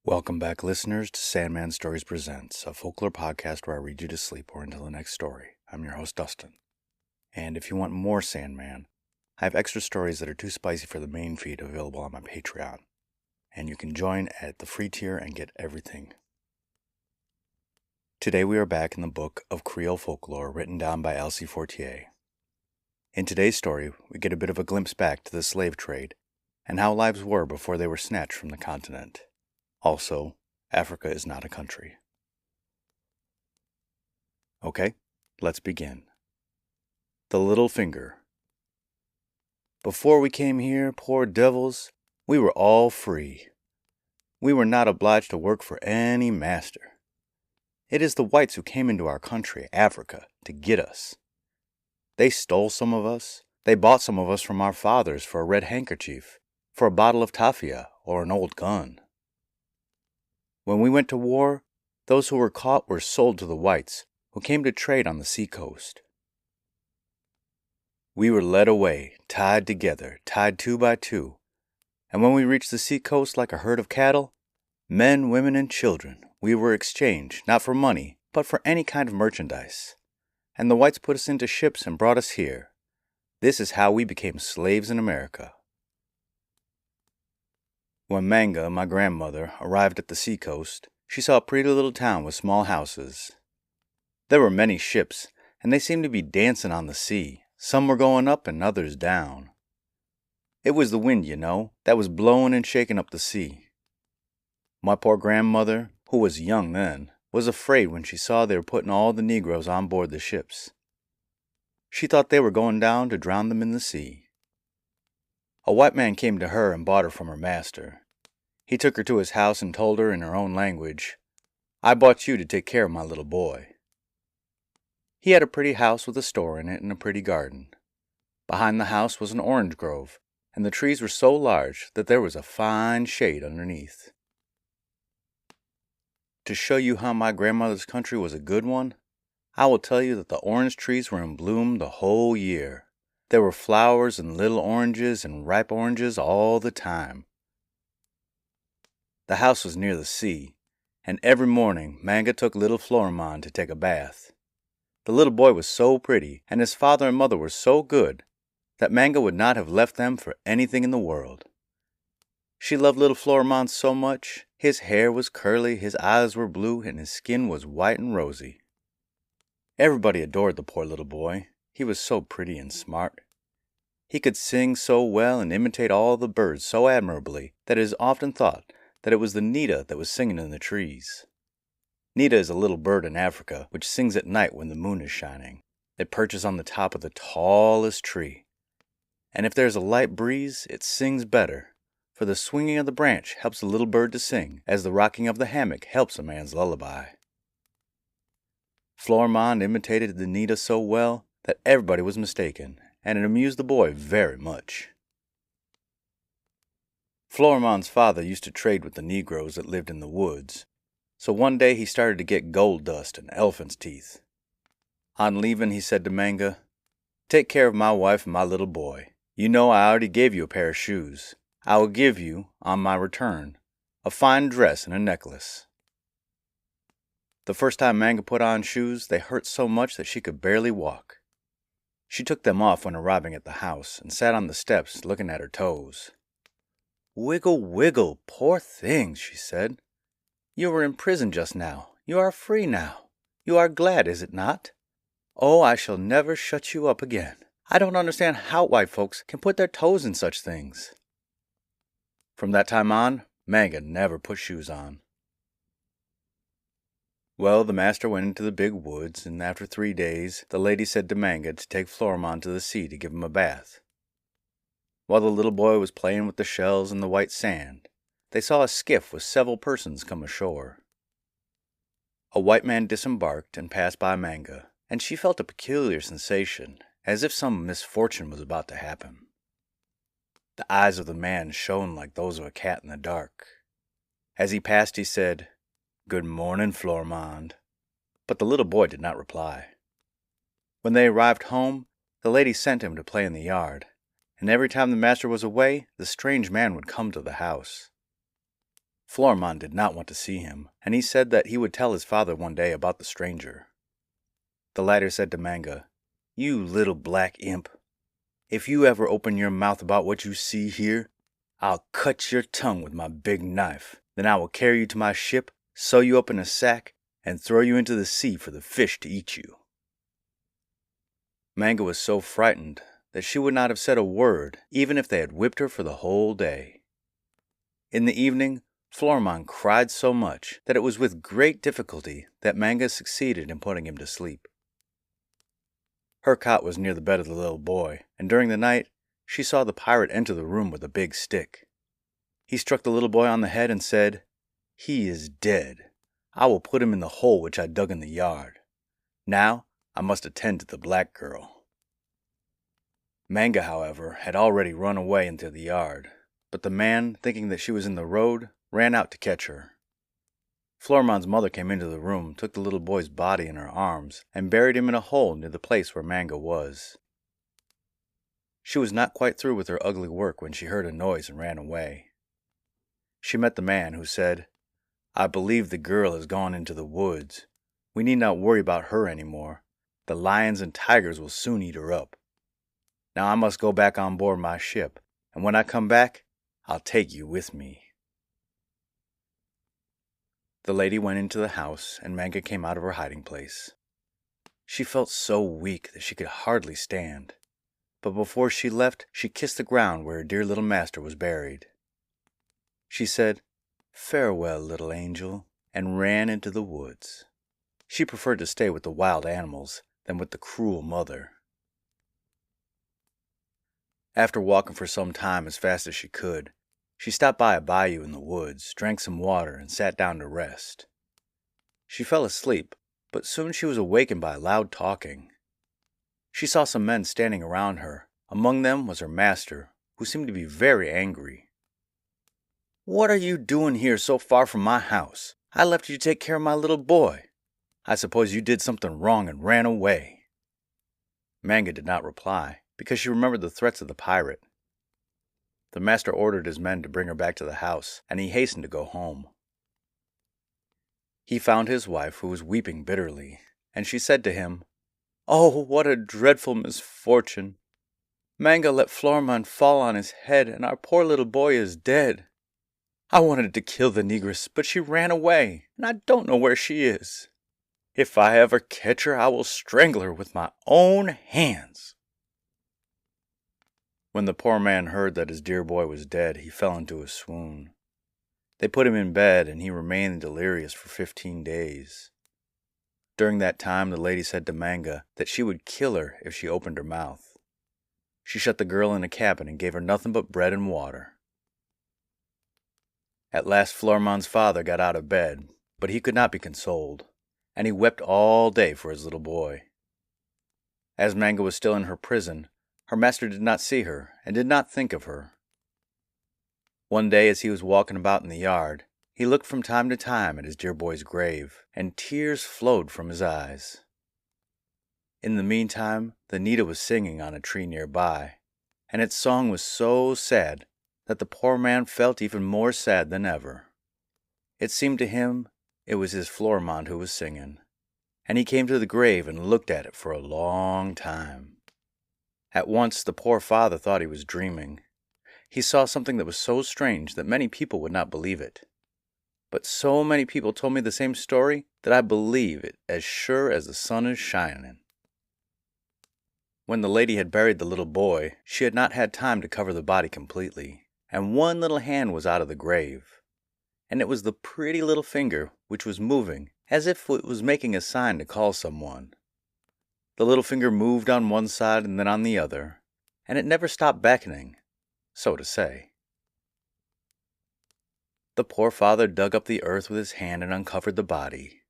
Welcome back, listeners, to Sandman Stories Presents, a folklore podcast where I read you to sleep or until the next story. I'm your host, Dustin. And if you want more Sandman, I have extra stories that are too spicy for the main feed available on my Patreon. And you can join at the free tier and get everything. Today we are back in the book of Creole folklore written down by Alcée Fortier. In today's story, we get a bit of a glimpse back to the slave trade and how lives were before they were snatched from the continent. Also, Africa is not a country. Okay, let's begin. The Little Finger. Before we came here, poor devils, we were all free. We were not obliged to work for any master. It is the whites who came into our country, Africa, to get us. They stole some of us. They bought some of us from our fathers for a red handkerchief, for a bottle of tafia, or an old gun. When we went to war, those who were caught were sold to the whites, who came to trade on the seacoast. We were led away, tied together, tied two by two, and when we reached the seacoast like a herd of cattle, men, women, and children, we were exchanged, not for money, but for any kind of merchandise. And the whites put us into ships and brought us here. This is how we became slaves in America. When Manga, my grandmother, arrived at the seacoast, she saw a pretty little town with small houses. There were many ships, and they seemed to be dancing on the sea. Some were going up and others down. It was the wind, that was blowing and shaking up the sea. My poor grandmother, who was young then, was afraid when she saw they were putting all the Negroes on board the ships. She thought they were going down to drown them in the sea. A white man came to her and bought her from her master. He took her to his house and told her in her own language, "I bought you to take care of my little boy." He had a pretty house with a store in it and a pretty garden. Behind the house was an orange grove, and the trees were so large that there was a fine shade underneath. To show you how my grandmother's country was a good one, I will tell you that the orange trees were in bloom the whole year. There were flowers and little oranges and ripe oranges all the time. The house was near the sea, and every morning Manga took little Florimond to take a bath. The little boy was so pretty, and his father and mother were so good, that Manga would not have left them for anything in the world. She loved little Florimond so much. His hair was curly, his eyes were blue, and his skin was white and rosy. Everybody adored the poor little boy. He was so pretty and smart. He could sing so well and imitate all the birds so admirably that it is often thought that it was the Nita that was singing in the trees. Nita is a little bird in Africa which sings at night when the moon is shining. It perches on the top of the tallest tree, and if there is a light breeze, it sings better, for the swinging of the branch helps the little bird to sing, as the rocking of the hammock helps a man's lullaby. Florimond imitated the Nita so well that everybody was mistaken, and it amused the boy very much. Florimond's father used to trade with the Negroes that lived in the woods, so one day he started to get gold dust and elephant's teeth. On leaving, he said to Manga, "Take care of my wife and my little boy. You know I already gave you a pair of shoes. I will give you, on my return, a fine dress and a necklace." The first time Manga put on shoes, they hurt so much that she could barely walk. She took them off when arriving at the house and sat on the steps looking at her toes. "Wiggle, wiggle, poor things," she said. "You were in prison just now. You are free now. You are glad, is it not? Oh, I shall never shut you up again. I don't understand how white folks can put their toes in such things." From that time on, Manga never put shoes on. Well, the master went into the big woods, and after 3 days, the lady said to Manga to take Florimond to the sea to give him a bath. While the little boy was playing with the shells in the white sand, they saw a skiff with several persons come ashore. A white man disembarked and passed by Manga, and she felt a peculiar sensation, as if some misfortune was about to happen. The eyes of the man shone like those of a cat in the dark. As he passed, he said, "Good morning, Florimond." But the little boy did not reply. When they arrived home, the lady sent him to play in the yard, and every time the master was away, the strange man would come to the house. Florimond did not want to see him, and he said that he would tell his father one day about the stranger. The latter said to Manga, "You little black imp, if you ever open your mouth about what you see here, I'll cut your tongue with my big knife. Then I will carry you to my ship, sew you up in a sack, and throw you into the sea for the fish to eat you." Manga was so frightened that she would not have said a word, even if they had whipped her for the whole day. In the evening, Florimond cried so much that it was with great difficulty that Manga succeeded in putting him to sleep. Her cot was near the bed of the little boy, and during the night she saw the pirate enter the room with a big stick. He struck the little boy on the head and said, "He is dead. I will put him in the hole which I dug in the yard. Now I must attend to the black girl." Manga, however, had already run away into the yard, but the man, thinking that she was in the road, ran out to catch her. Florimond's mother came into the room, took the little boy's body in her arms, and buried him in a hole near the place where Manga was. She was not quite through with her ugly work when she heard a noise and ran away. She met the man, who said, "I believe the girl has gone into the woods. We need not worry about her any more. The lions and tigers will soon eat her up. Now I must go back on board my ship, and when I come back, I'll take you with me." The lady went into the house, and Manga came out of her hiding place. She felt so weak that she could hardly stand, but before she left, she kissed the ground where her dear little master was buried. She said, "Farewell, little angel," and ran into the woods. She preferred to stay with the wild animals than with the cruel mother. After walking for some time as fast as she could, she stopped by a bayou in the woods, drank some water, and sat down to rest. She fell asleep, but soon she was awakened by loud talking. She saw some men standing around her. Among them was her master, who seemed to be very angry. "What are you doing here so far from my house? I left you to take care of my little boy. I suppose you did something wrong and ran away." Manga did not reply, because she remembered the threats of the pirate. The master ordered his men to bring her back to the house, and he hastened to go home. He found his wife, who was weeping bitterly, and she said to him, "Oh, what a dreadful misfortune! Manga let Florimond fall on his head, and our poor little boy is dead. I wanted to kill the negress, but she ran away, and I don't know where she is. If I ever catch her, I will strangle her with my own hands." When the poor man heard that his dear boy was dead, he fell into a swoon. They put him in bed, and he remained delirious for 15 days. During that time, the lady said to Manga that she would kill her if she opened her mouth. She shut the girl in a cabin and gave her nothing but bread and water. At last Florimond's father got out of bed, but he could not be consoled, and he wept all day for his little boy. As Manga was still in her prison, her master did not see her, and did not think of her. One day, as he was walking about in the yard, he looked from time to time at his dear boy's grave, and tears flowed from his eyes. In the meantime, the Nita was singing on a tree nearby, and its song was so sad that the poor man felt even more sad than ever. It seemed to him it was his Florimond who was singing, and he came to the grave and looked at it for a long time. At once the poor father thought he was dreaming. He saw something that was so strange that many people would not believe it. But so many people told me the same story that I believe it as sure as the sun is shining. When the lady had buried the little boy, she had not had time to cover the body completely, and one little hand was out of the grave, and it was the pretty little finger which was moving as if it was making a sign to call someone. The little finger moved on one side and then on the other, and it never stopped beckoning, so to say. The poor father dug up the earth with his hand and uncovered the body.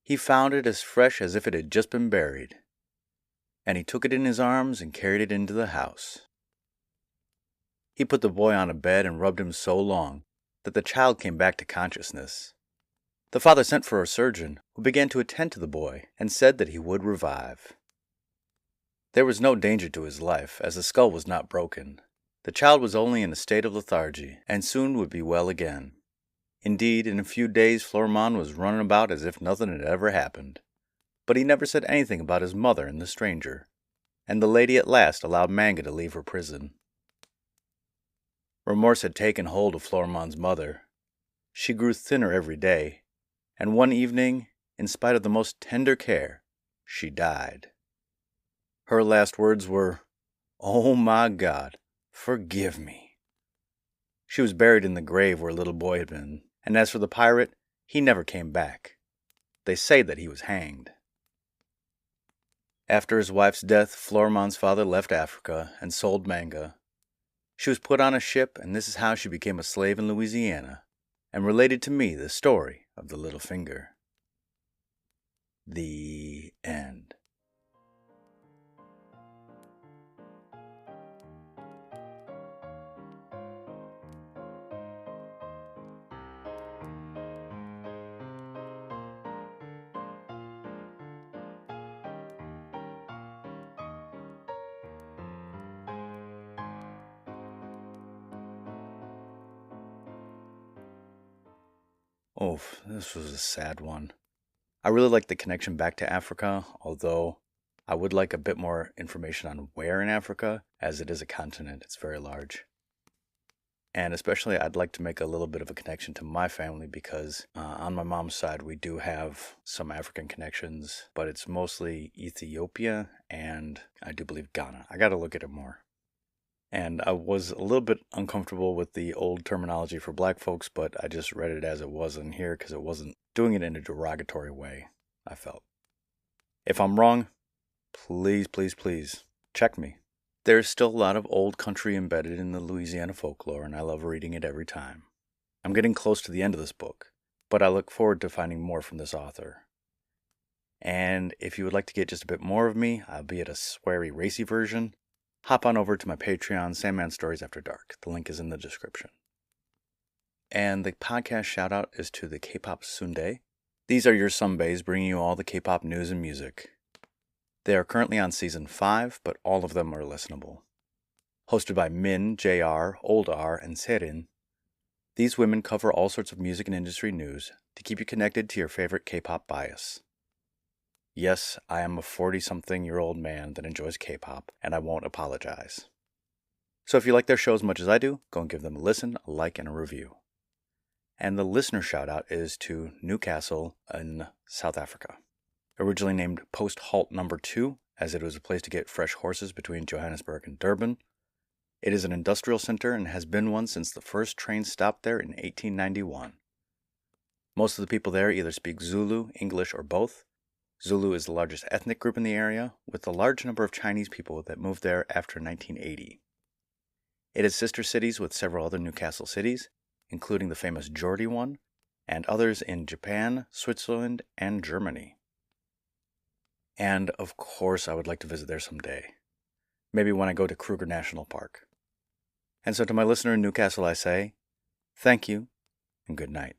He found it as fresh as if it had just been buried, and he took it in his arms and carried it into the house. He put the boy on a bed and rubbed him so long that the child came back to consciousness. The father sent for a surgeon, who began to attend to the boy and said that he would revive. There was no danger to his life, as the skull was not broken. The child was only in a state of lethargy, and soon would be well again. Indeed, in a few days Florimond was running about as if nothing had ever happened. But he never said anything about his mother and the stranger, and the lady at last allowed Manga to leave her prison. Remorse had taken hold of Florimond's mother. She grew thinner every day, and one evening, in spite of the most tender care, she died. Her last words were, "Oh my God, forgive me." She was buried in the grave where little boy had been, and as for the pirate, he never came back. They say that he was hanged. After his wife's death, Florimond's father left Africa and sold Manga. She was put on a ship, and this is how she became a slave in Louisiana, and related to me the story of the little finger. The end. Oh, this was a sad one. I really like the connection back to Africa, although I would like a bit more information on where in Africa, as it is a continent, it's very large. And especially I'd like to make a little bit of a connection to my family because on my mom's side we do have some African connections, but it's mostly Ethiopia and I do believe Ghana. I gotta look at it more. And I was a little bit uncomfortable with the old terminology for black folks, but I just read it as it was in here because it wasn't doing it in a derogatory way, I felt. If I'm wrong, please, please, please, check me. There's still a lot of old country embedded in the Louisiana folklore, and I love reading it every time. I'm getting close to the end of this book, but I look forward to finding more from this author. And if you would like to get just a bit more of me, albeit a sweary, racy version, hop on over to my Patreon, Sandman Stories After Dark. The link is in the description. And the podcast shoutout is to the Kpop Sundae. These are your Sundaes bringing you all the Kpop news and music. They are currently on Season 5, but all of them are listenable. Hosted by Min, JR, Old R, and Serin, these women cover all sorts of music and industry news to keep you connected to your favorite K-pop bias. Yes, I am a 40-something-year-old man that enjoys K-pop, and I won't apologize. So if you like their show as much as I do, go and give them a listen, a like, and a review. And the listener shout-out is to Newcastle in South Africa. Originally named Post Halt Number 2, as it was a place to get fresh horses between Johannesburg and Durban. It is an industrial center and has been one since the first train stopped there in 1891. Most of the people there either speak Zulu, English, or both. Zulu is the largest ethnic group in the area, with a large number of Chinese people that moved there after 1980. It has sister cities with several other Newcastle cities, including the famous Geordie one, and others in Japan, Switzerland, and Germany. And, of course, I would like to visit there someday. Maybe when I go to Kruger National Park. And so to my listener in Newcastle I say, thank you, and good night.